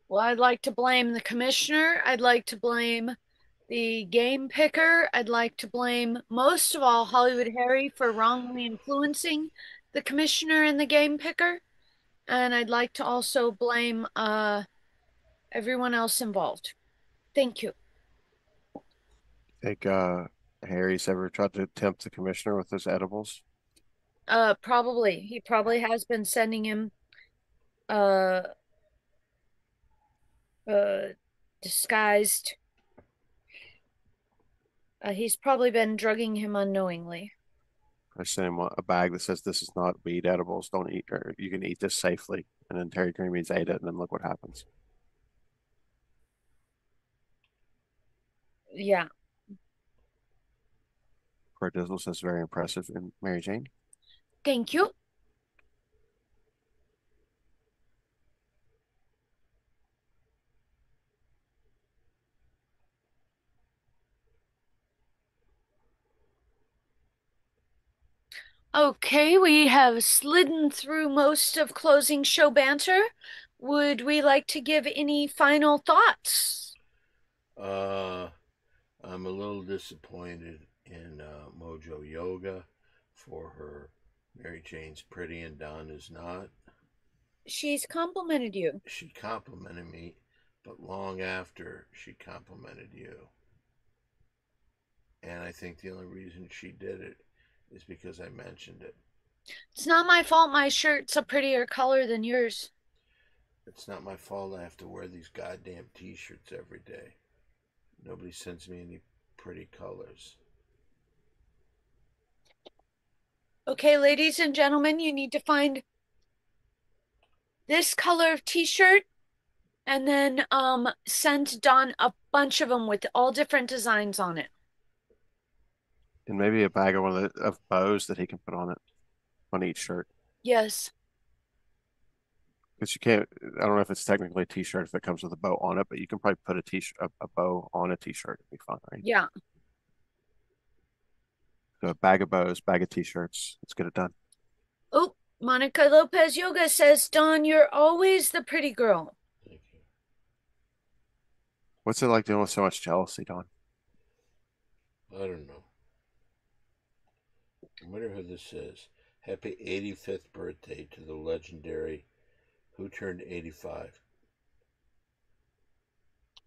Well, I'd like to blame the commissioner. I'd like to blame the game picker. I'd like to blame most of all Hollywood Harry for wrongly influencing the commissioner and the game picker. And I'd like to also blame everyone else involved. Thank you. Think Harry's ever tried to tempt the commissioner with his edibles? Probably. He probably has been sending him uh uh disguised. He's probably been drugging him unknowingly. I sent him a bag that says this is not weed edibles. Don't eat, or you can eat this safely. And then Terry Creamies ate it, and then look what happens. Yeah. Fred Dizzle says very impressive. And Mary Jane, Thank you. Okay, we have slidden through most of closing show banter. Would we like to give any final thoughts? Uh, I'm a little disappointed in Mojo Yoga for her Mary Jane's pretty and Don is not. She's complimented you. She complimented me, but long after she complimented you. And I think the only reason she did it is because I mentioned it. It's not my fault my shirt's a prettier color than yours. It's not my fault I have to wear these goddamn t shirts every day. Nobody sends me any pretty colors. Okay, ladies and gentlemen, you need to find this color of t-shirt and then send Don a bunch of them with all different designs on it. and maybe a bag of one of bows that he can put on it on each shirt. Yes. Because you can't, I don't know if it's technically a t-shirt if it comes with a bow on it, but you can probably put a t-shirt, a bow on a t-shirt. It'd be fine, right? Yeah. So a bag of bows, bag of t-shirts. Let's get it done. Oh, Monica Lopez Yoga says, Dawn, you're always the pretty girl. Thank you. What's it like dealing with so much jealousy, Don? I don't know. I wonder who this is. Happy 85th birthday to the legendary who turned 85.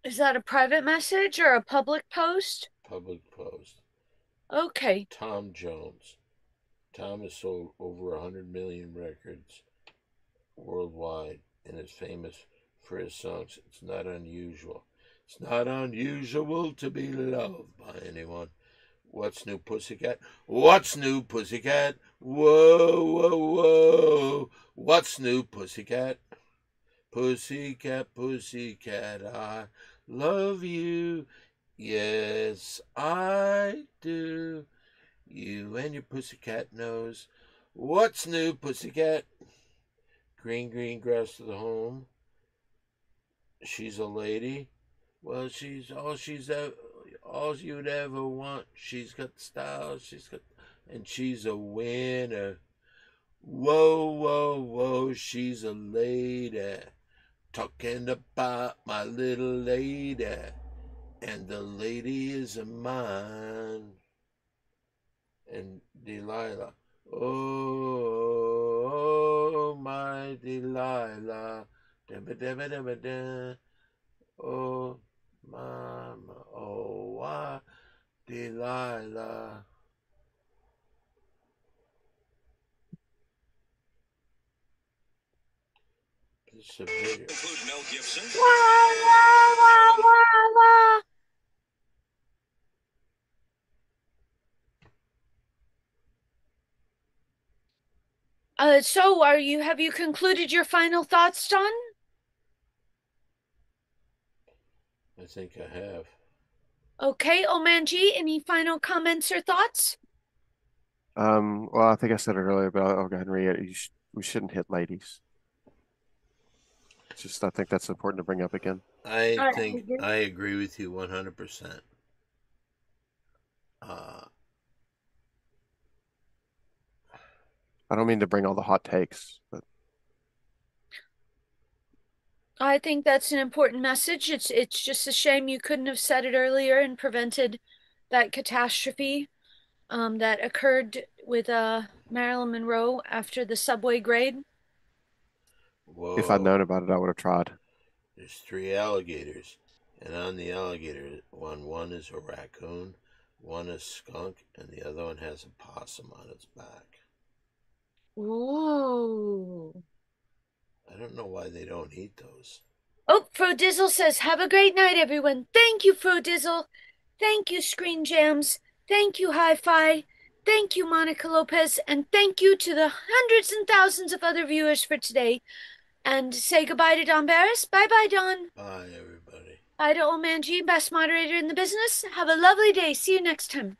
Is that a private message or a public post? Public post. Okay. Tom Jones. Tom has sold over 100 million records worldwide and is famous for his songs. It's not unusual. It's not unusual to be loved by anyone. What's new, pussycat? What's new, pussycat? Whoa, whoa, whoa. What's new, pussycat? Pussycat, pussycat, I love you. Yes, I do. You and your pussycat nose. What's new, pussycat? Green, green grass to the home. She's a lady. Well, all you'd ever want. She's got style. And she's a winner. Whoa, whoa, whoa, she's a lady. Talking about my little lady. And the lady is mine. And Delilah. Oh, my Delilah. Dabba, dabba, dabba, da. Oh, mama. Oh, why, Delilah. It's a video. Include Mel Gibson. La, la, la, la, la. So have you concluded your final thoughts, Don? I think I have. Okay, Omanji, any final comments or thoughts? Well, I think I said it earlier, but I'll go ahead and read it. We shouldn't hit ladies. It's just, I think that's important to bring up again. I think I agree with you 100%. I don't mean to bring all the hot takes, but I think that's an important message. It's just a shame you couldn't have said it earlier and prevented that catastrophe that occurred with Marilyn Monroe after the subway grade. if I'd Whoa. known about it, I would have tried. There's 3 alligators, and on the alligator one is a raccoon, one is skunk, and the other one has a possum on its back. Ooh. I don't know why they don't eat those. Oh, Fro Dizzle says, have a great night, everyone. Thank you, Fro Dizzle. Thank you, Screen Jams. Thank you, Hi-Fi. Thank you, Monica Lopez. And thank you to the hundreds and thousands of other viewers for today. And say goodbye to Don Barris. Bye-bye, Don. Bye, everybody. Bye to Omanji, best moderator in the business. Have a lovely day. See you next time.